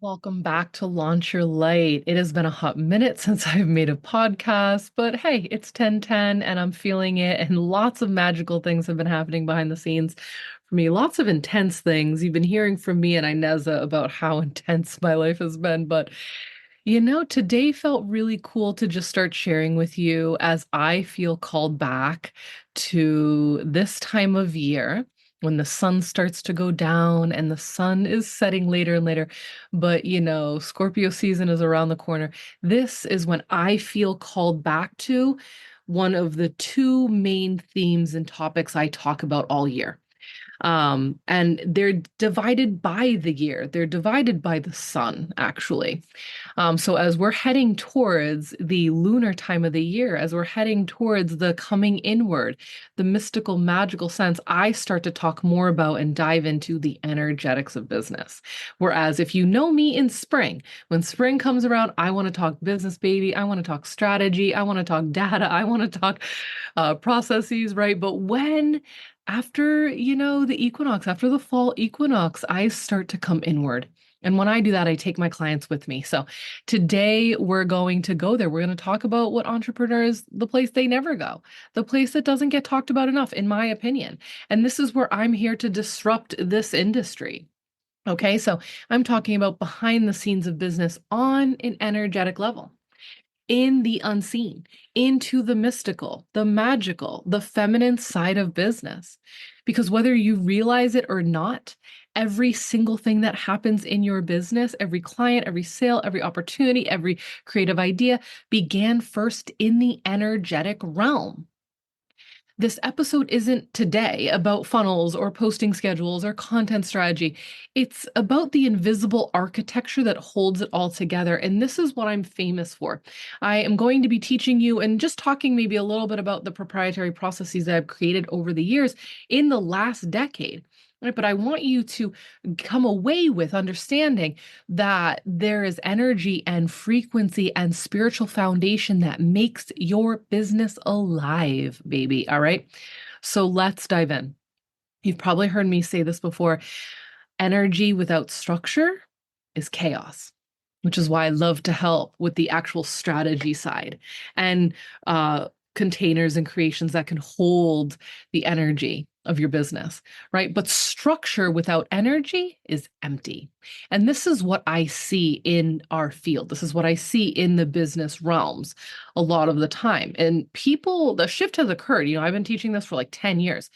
Welcome back to Launch Your Light. It has been a hot minute since I've made a podcast, but hey, it's 10:10 and I'm feeling it, and lots of magical things have been happening behind the scenes for me. Lots of intense things. You've been hearing from me and Ineza about how intense my life has been, but today felt really cool to just start sharing with you as I feel called back to this time of year when the sun starts to go down and the sun is setting later and later. But, Scorpio season is around the corner. This is when I feel called back to one of the two main themes and topics I talk about all year. And they're divided by the year. They're divided by the sun, actually. So as we're heading towards the lunar time of the year, as we're heading towards the coming inward, the mystical, magical sense, I start to talk more about and dive into the energetics of business. Whereas if you know me in spring, when spring comes around, I want to talk business, baby. I want to talk strategy. I want to talk data. I want to talk processes, right? But when after, the equinox, after the fall equinox, I start to come inward. And when I do that, I take my clients with me. So today we're going to go there. We're going to talk about what entrepreneurs, the place they never go, the place that doesn't get talked about enough, in my opinion. And this is where I'm here to disrupt this industry. Okay, so I'm talking about behind the scenes of business on an energetic level, in the unseen, into the mystical, the magical, the feminine side of business. Because whether you realize it or not, every single thing that happens in your business, every client, every sale, every opportunity, every creative idea began first in the energetic realm. This episode isn't today about funnels or posting schedules or content strategy. It's about the invisible architecture that holds it all together. And this is what I'm famous for. I am going to be teaching you and just talking maybe a little bit about the proprietary processes that I've created over the years in the last decade. Right, but I want you to come away with understanding that there is energy and frequency and spiritual foundation that makes your business alive, baby. All right. So let's dive in. You've probably heard me say this before. Energy without structure is chaos, which is why I love to help with the actual strategy side and containers and creations that can hold the energy of your business, right? But structure without energy is empty. And this is what I see in our field. This is what I see in the business realms a lot of the time. And people, the shift has occurred. I've been teaching this for like 10 years.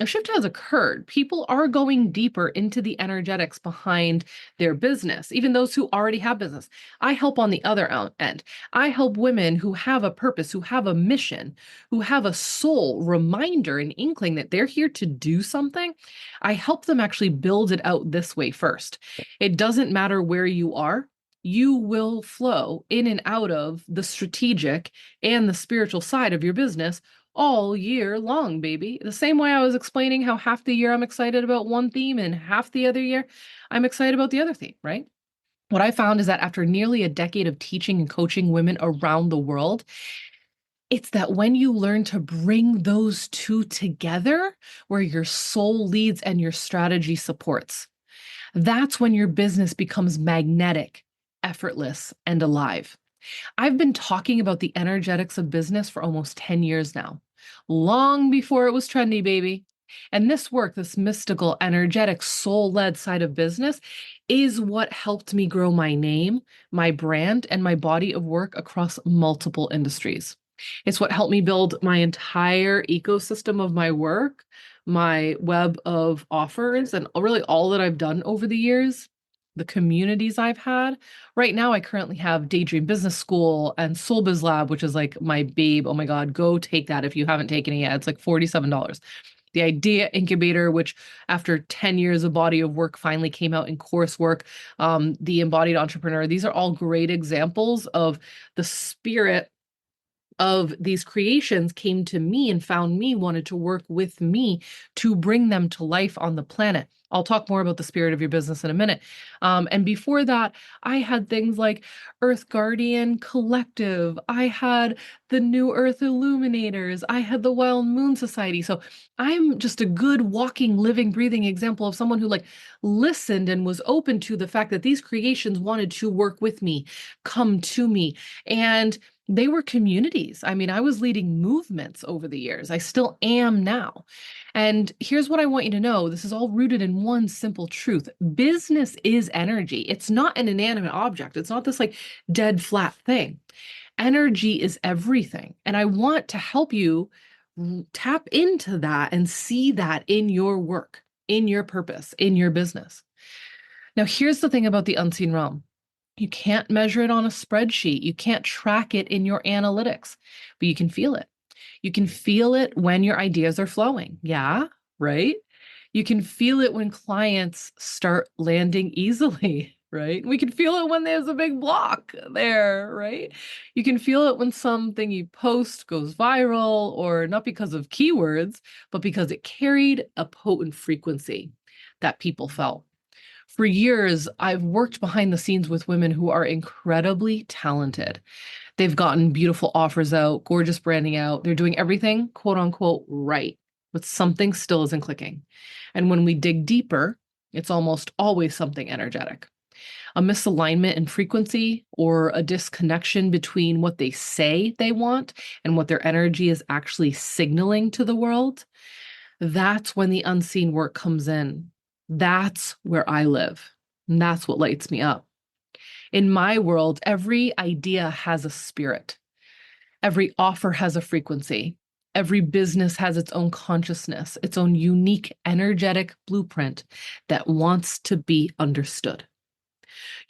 A shift has occurred. People are going deeper into the energetics behind their business, even those who already have business. I help on the other end. I help women who have a purpose, who have a mission, who have a soul reminder, an inkling that they're here to do something. I help them actually build it out this way first. It doesn't matter where you are. You will flow in and out of the strategic and the spiritual side of your business all year long, baby. The same way I was explaining how half the year I'm excited about one theme and half the other year I'm excited about the other theme, right? What I found is that after nearly a decade of teaching and coaching women around the world, it's that when you learn to bring those two together, where your soul leads and your strategy supports, that's when your business becomes magnetic, effortless, and alive. I've been talking about the energetics of business for almost 10 years now, long before it was trendy, baby. And this work, this mystical, energetic, soul led side of business, is what helped me grow my name, my brand, and my body of work across multiple industries. It's what helped me build my entire ecosystem of my work, my web of offers, and really all that I've done over the years, the communities I've had. Right now, I currently have Daydream Business School and Biz Lab, which is like my babe. Oh my God, go take that if you haven't taken it yet. It's like $47. The Idea Incubator, which after 10 years of body of work finally came out in coursework, the Embodied Entrepreneur. These are all great examples of the spirit of these creations came to me and found me, wanted to work with me to bring them to life on the planet. I'll talk more about the spirit of your business in a minute. And before that, I had things like Earth Guardian Collective. I had the New Earth Illuminators. I had the Wild Moon Society. So I'm just a good walking, living, breathing example of someone who like listened and was open to the fact that these creations wanted to work with me, come to me. And they were communities. I mean, I was leading movements over the years. I still am now. And here's what I want you to know. This is all rooted in one simple truth. Business is energy. It's not an inanimate object. It's not this like dead flat thing. Energy is everything. And I want to help you tap into that and see that in your work, in your purpose, in your business. Now, here's the thing about the unseen realm. You can't measure it on a spreadsheet. You can't track it in your analytics, but you can feel it. You can feel it when your ideas are flowing. Yeah, right? You can feel it when clients start landing easily, right? We can feel it when there's a big block there, right? You can feel it when something you post goes viral, or not because of keywords, but because it carried a potent frequency that people felt. For years, I've worked behind the scenes with women who are incredibly talented. They've gotten beautiful offers out, gorgeous branding out. They're doing everything, quote unquote, right, but something still isn't clicking. And when we dig deeper, it's almost always something energetic. A misalignment in frequency or a disconnection between what they say they want and what their energy is actually signaling to the world. That's when the unseen work comes in. That's where I live. And that's what lights me up. In my world, every idea has a spirit. Every offer has a frequency. Every business has its own consciousness, its own unique energetic blueprint that wants to be understood.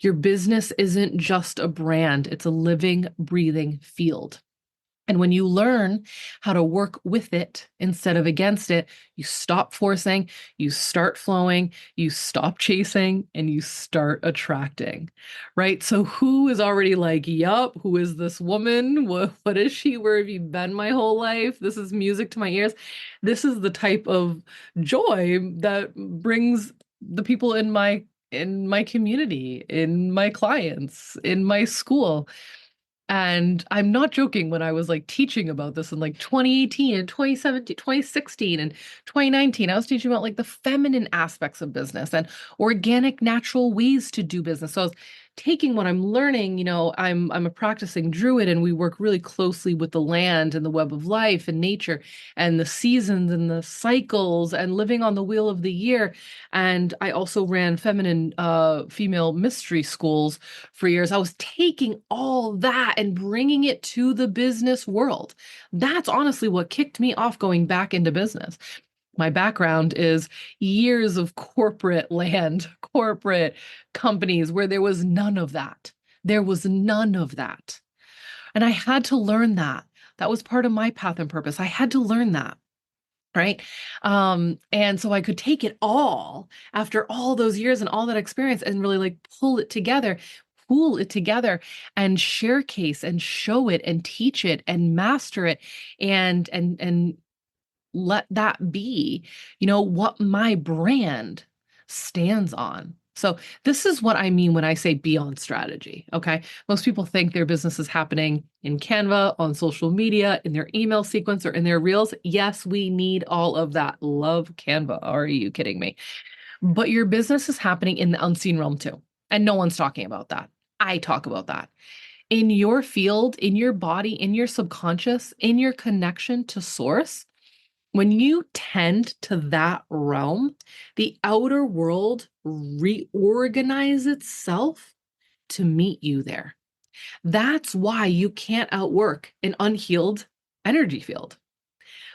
Your business isn't just a brand, it's a living, breathing field. And when you learn how to work with it instead of against it, you stop forcing, you start flowing, you stop chasing, and you start attracting, right? So who is already like, yup, who is this woman? What is she? Where have you been my whole life? This is music to my ears. This is the type of joy that brings the people in my community, in my clients, in my school. And I'm not joking when I was like teaching about this in like 2018 and 2017, 2016 and 2019. I was teaching about like the feminine aspects of business and organic, natural ways to do business. So I was taking what I'm learning, I'm a practicing druid, and we work really closely with the land and the web of life and nature and the seasons and the cycles and living on the wheel of the year. And I also ran feminine female mystery schools for years. I was taking all that and bringing it to the business world. That's honestly what kicked me off going back into business. My background is years of corporate land, corporate companies where there was none of that. There was none of that. And I had to learn that. That was part of my path and purpose. I had to learn that. Right. And so I could take it all after all those years and all that experience and really like pull it together, pool it together and showcase and show it and teach it and master it and let that be, what my brand stands on. So this is what I mean when I say be on strategy. Okay. Most people think their business is happening in Canva, on social media, in their email sequence, or in their reels. Yes, we need all of that. Love Canva. Are you kidding me? But your business is happening in the unseen realm too. And no one's talking about that. I talk about that. In your field, in your body, in your subconscious, in your connection to source, when you tend to that realm, the outer world reorganizes itself to meet you there. That's why you can't outwork an unhealed energy field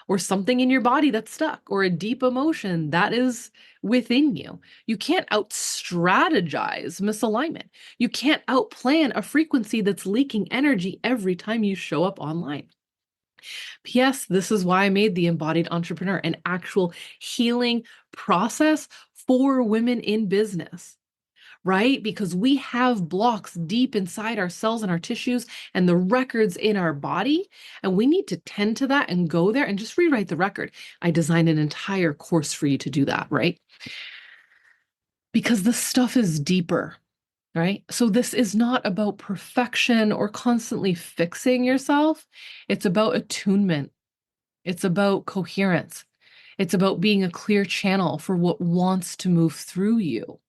or something in your body that's stuck or a deep emotion that is within you. You can't out strategize misalignment. You can't outplan a frequency that's leaking energy every time you show up online. P.S. This is why I made the Embodied Entrepreneur an actual healing process for women in business, right? Because we have blocks deep inside our cells and our tissues and the records in our body. And we need to tend to that and go there and just rewrite the record. I designed an entire course for you to do that, right? Because the stuff is deeper, right? So this is not about perfection or constantly fixing yourself. It's about attunement. It's about coherence. It's about being a clear channel for what wants to move through you.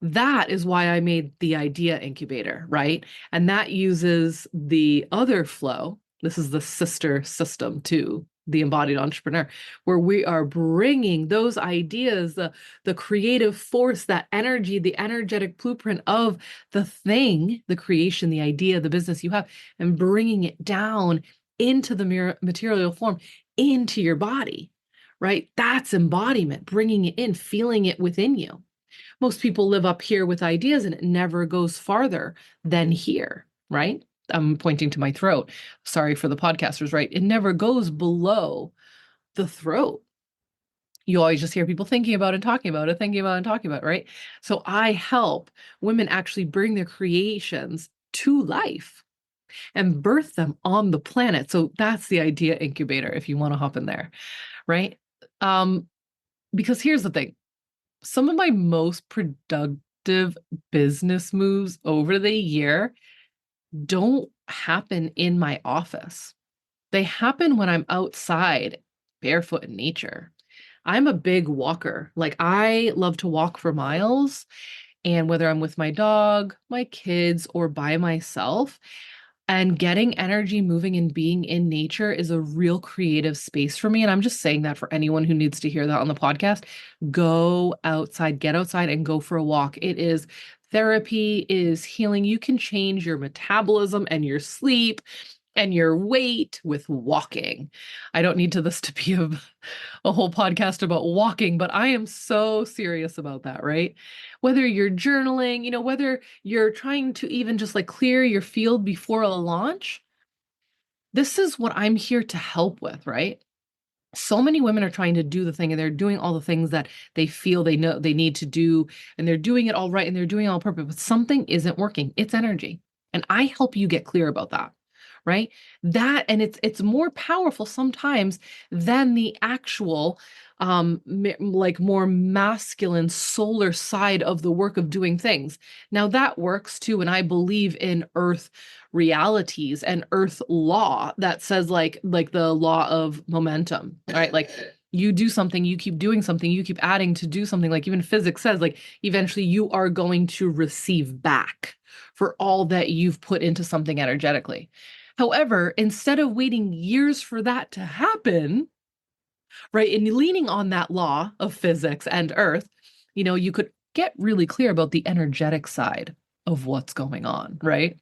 That is why I made the Idea Incubator, right? And that uses the other flow. This is the sister system to the embodied entrepreneur, where we are bringing those ideas, the creative force, that energy, the energetic blueprint of the thing, the creation, the idea, the business you have, and bringing it down into the material form, into your body, right? That's embodiment, bringing it in, feeling it within you. Most people live up here with ideas and it never goes farther than here, right? I'm pointing to my throat. Sorry for the podcasters, right? It never goes below the throat. You always just hear people thinking about and talking about it, thinking about and talking about it, right? So I help women actually bring their creations to life and birth them on the planet. So that's the Idea Incubator if you want to hop in there, right? Because here's the thing. Some of my most productive business moves over the year don't happen in my office. They happen when I'm outside barefoot in nature. I'm a big walker. Like I love to walk for miles. And whether I'm with my dog, my kids, or by myself, and getting energy moving and being in nature is a real creative space for me. And I'm just saying that for anyone who needs to hear that on the podcast. Go outside, get outside and go for a walk. It is therapy, it is healing. You can change your metabolism and your sleep and your weight with walking. I don't need this to be a whole podcast about walking, but I am so serious about that, right? Whether you're journaling, whether you're trying to even just like clear your field before a launch, this is what I'm here to help with, right? So many women are trying to do the thing and they're doing all the things that they feel they know they need to do and they're doing it all right and they're doing it all purpose, but something isn't working. It's energy. And I help you get clear about that. Right? That and it's more powerful sometimes than the actual like more masculine solar side of the work of doing things. Now that works too, and I believe in earth realities and earth law that says like the law of momentum, right? Like you do something, you keep doing something, you keep adding to do something, like even physics says, like eventually you are going to receive back for all that you've put into something energetically. However, instead of waiting years for that to happen, right, and leaning on that law of physics and earth, you could get really clear about the energetic side of what's going on, right?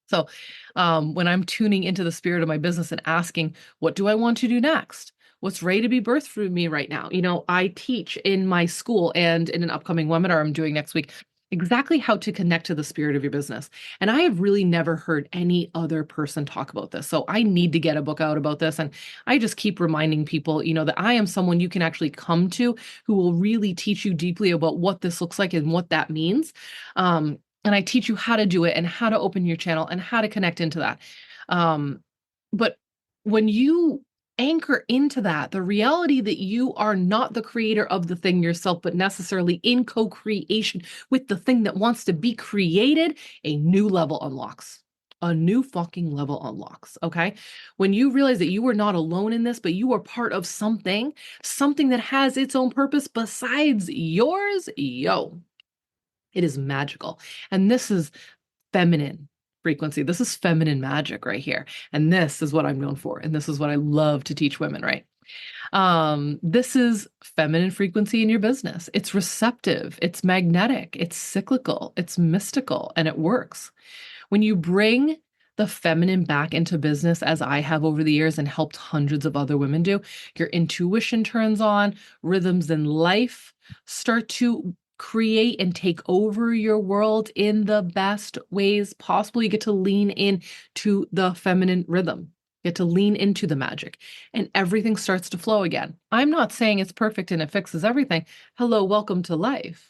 So when I'm tuning into the spirit of my business and asking, what do I want to do next? What's ready to be birthed through me right now? I teach in my school and in an upcoming webinar I'm doing next week exactly how to connect to the spirit of your business. And I have really never heard any other person talk about this. So I need to get a book out about this. And I just keep reminding people, that I am someone you can actually come to who will really teach you deeply about what this looks like and what that means. And I teach you how to do it and how to open your channel and how to connect into that. But when you anchor into that, the reality that you are not the creator of the thing yourself, but necessarily in co-creation with the thing that wants to be created, a new level unlocks. A new fucking level unlocks. Okay. When you realize that you are not alone in this, but you are part of something that has its own purpose besides yours, it is magical. And this is feminine frequency. This is feminine magic right here. And this is what I'm known for. And this is what I love to teach women, right? This is feminine frequency in your business. It's receptive, it's magnetic, it's cyclical, it's mystical, and it works. When you bring the feminine back into business, as I have over the years and helped hundreds of other women do, your intuition turns on, rhythms in life start to create and take over your world in the best ways possible. You get to lean in to the feminine rhythm. You get to lean into the magic and everything starts to flow again. I'm not saying it's perfect and it fixes everything. Hello, welcome to life,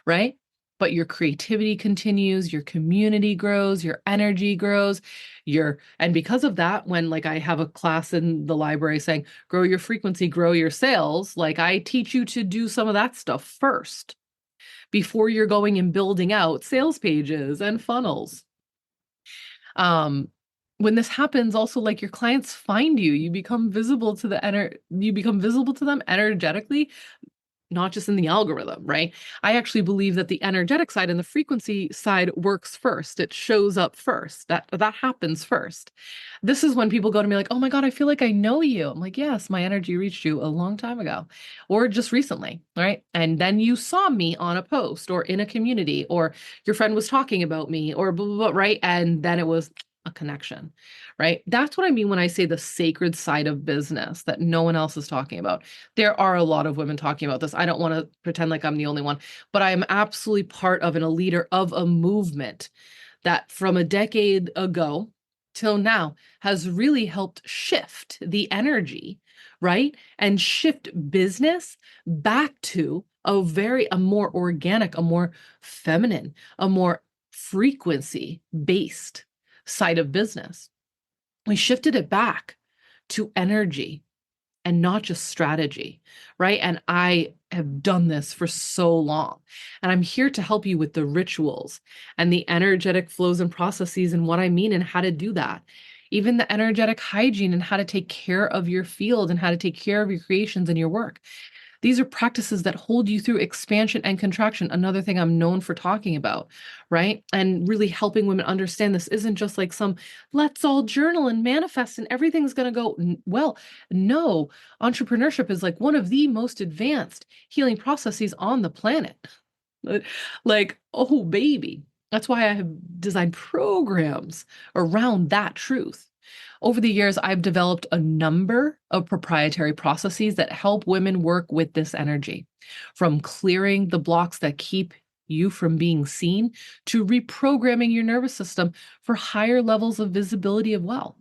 right? but your creativity continues, your community grows, your energy grows, and because of that, when like I have a class in the library saying, grow your frequency, grow your sales, like I teach you to do some of that stuff first before you're going and building out sales pages and funnels. When this happens, also like your clients find you, you become visible to them energetically, not just in the algorithm, right? I actually believe that the energetic side and the frequency side works first. It shows up first. That happens first. This is when people go to me like, "Oh my God, I feel like I know you." I'm like, "Yes, my energy reached you a long time ago or just recently, right? And then you saw me on a post or in a community or your friend was talking about me or blah, blah, blah, right? And then it was a connection, right? That's what I mean when I say the sacred side of business that no one else is talking about. There are a lot of women talking about this. I don't want to pretend like I'm the only one, but I am absolutely part of and a leader of a movement that from a decade ago till now has really helped shift the energy, right? And shift business back to a more organic, a more feminine, a more frequency based side of business. We shifted it back to energy and not just strategy, right? And I have done this for so long. And I'm here to help you with the rituals and the energetic flows and processes and what I mean and how to do that. Even the energetic hygiene and how to take care of your field and how to take care of your creations and your work. These are practices that hold you through expansion and contraction, another thing I'm known for talking about, right? And really helping women understand this isn't just like some let's all journal and manifest and everything's going to go well. No, entrepreneurship is like one of the most advanced healing processes on the planet. Like, oh, baby. That's why I have designed programs around that truth. Over the years, I've developed a number of proprietary processes that help women work with this energy, from clearing the blocks that keep you from being seen to reprogramming your nervous system for higher levels of visibility of wealth,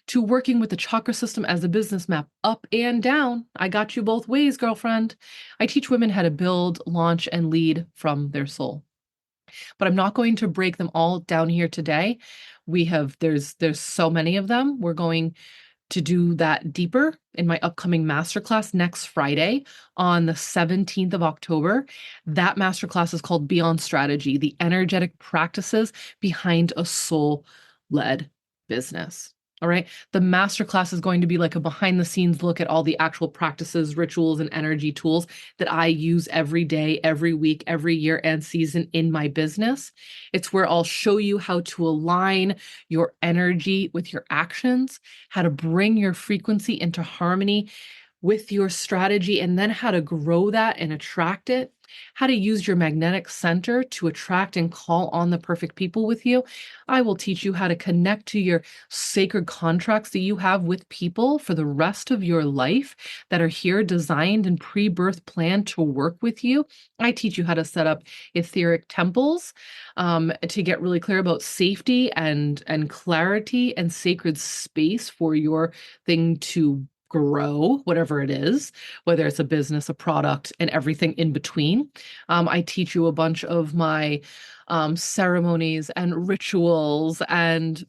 to working with the chakra system as a business map up and down. I got you both ways, girlfriend. I teach women how to build, launch, and lead from their soul. But I'm not going to break them all down here today. There's so many of them. We're going to do that deeper in my upcoming masterclass next Friday on the 17th of October. That masterclass is called Beyond Strategy, the energetic practices behind a soul-led business. All right. The masterclass is going to be like a behind the scenes look at all the actual practices, rituals, and energy tools that I use every day, every week, every year, and season in my business. It's where I'll show you how to align your energy with your actions, how to bring your frequency into harmony with your strategy, and then how to grow that and attract it, how to use your magnetic center to attract and call on the perfect people with you. I will teach you how to connect to your sacred contracts that you have with people for the rest of your life that are here designed and pre-birth planned to work with you. I teach you how to set up etheric temples to get really clear about safety and clarity and sacred space for your thing to grow, whatever it is, whether it's a business, a product, and everything in between. I teach you a bunch of my ceremonies and rituals and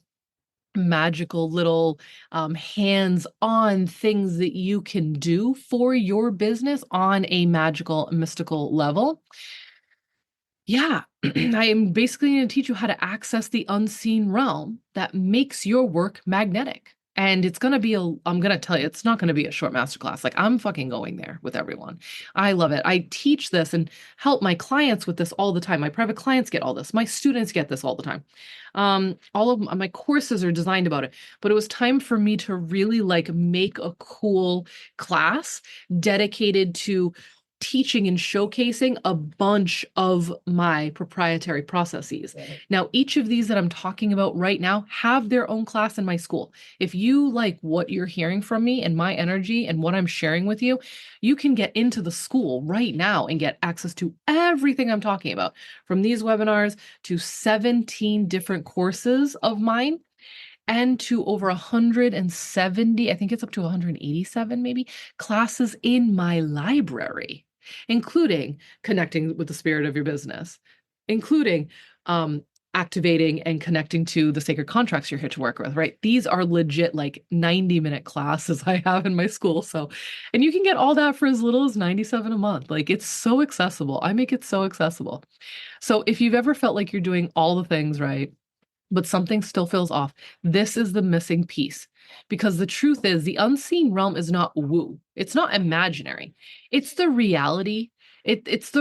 magical little hands-on things that you can do for your business on a magical, mystical level. Yeah, I am basically going to teach you how to access the unseen realm that makes your work magnetic. And it's going to be I'm going to tell you, it's not going to be a short masterclass. Like I'm fucking going there with everyone. I love it. I teach this and help my clients with this all the time. My private clients get all this. My students get this all the time. All of my courses are designed about it, but it was time for me to really like make a cool class dedicated to teaching and showcasing a bunch of my proprietary processes. Now, each of these that I'm talking about right now have their own class in my school. If you like what you're hearing from me and my energy and what I'm sharing with you, you can get into the school right now and get access to everything I'm talking about, from these webinars to 17 different courses of mine and to over 170, I think it's up to 187 maybe, classes in my library. including connecting with the spirit of your business, including activating and connecting to the sacred contracts you're here to work with, right? These are legit like 90-minute classes I have in my school. So, and you can get all that for as little as 97 a month. Like it's so accessible. I make it so accessible. So if you've ever felt like you're doing all the things right, but something still feels off, this is the missing piece. Because the truth is, the unseen realm is not woo. It's not imaginary. It's the reality. It's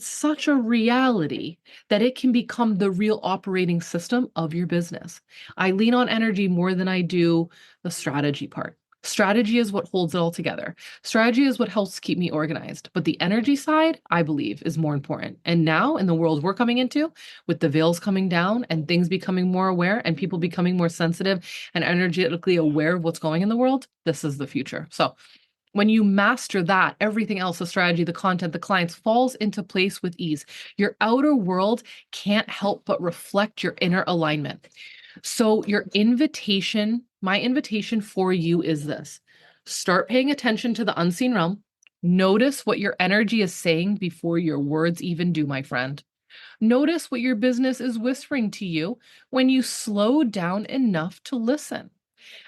such a reality that it can become the real operating system of your business. I lean on energy more than I do the strategy part. Strategy is what holds it all together. Strategy is what helps keep me organized. But the energy side, I believe, is more important. And now, in the world we're coming into, with the veils coming down and things becoming more aware and people becoming more sensitive and energetically aware of what's going in the world, this is the future. So, when you master that, everything else, the strategy, the content, the clients falls into place with ease. Your outer world can't help but reflect your inner alignment. So my invitation for you is this. Start paying attention to the unseen realm. Notice what your energy is saying before your words even do, my friend. Notice what your business is whispering to you when you slow down enough to listen.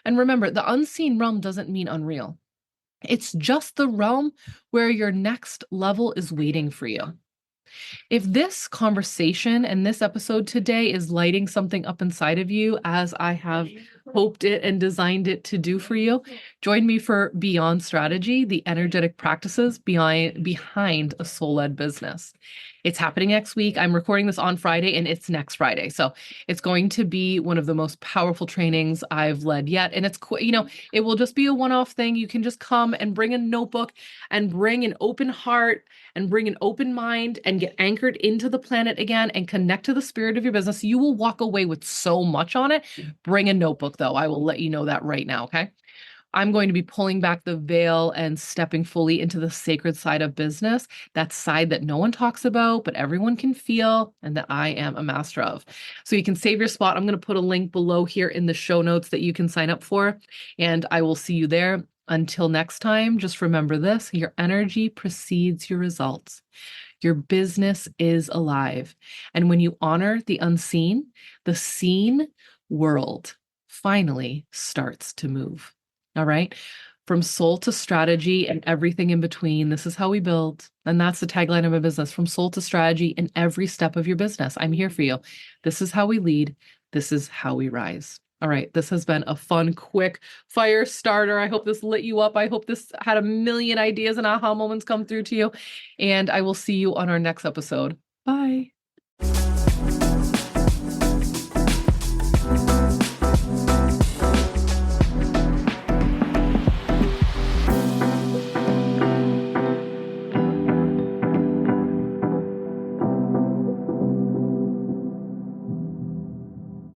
And remember, the unseen realm doesn't mean unreal. It's just the realm where your next level is waiting for you. If this conversation and this episode today is lighting something up inside of you, as I have hoped it and designed it to do for you, join me for Beyond Strategy, the energetic practices behind a soul-led business. It's happening next week. I'm recording this on Friday and it's next Friday. So it's going to be one of the most powerful trainings I've led yet. And it's, it will just be a one-off thing. You can just come and bring a notebook and bring an open heart and bring an open mind and get anchored into the planet again and connect to the spirit of your business. You will walk away with so much on it. Bring a notebook though. I will let you know that right now. Okay. I'm going to be pulling back the veil and stepping fully into the sacred side of business, that side that no one talks about, but everyone can feel and that I am a master of. So you can save your spot. I'm going to put a link below here in the show notes that you can sign up for, and I will see you there. Until next time, just remember this: your energy precedes your results. Your business is alive. And when you honor the unseen, the seen world finally starts to move. All right. From soul to strategy and everything in between, this is how we build. And that's the tagline of my business: from soul to strategy in every step of your business. I'm here for you. This is how we lead. This is how we rise. All right. This has been a fun, quick fire starter. I hope this lit you up. I hope this had a million ideas and aha moments come through to you. And I will see you on our next episode. Bye.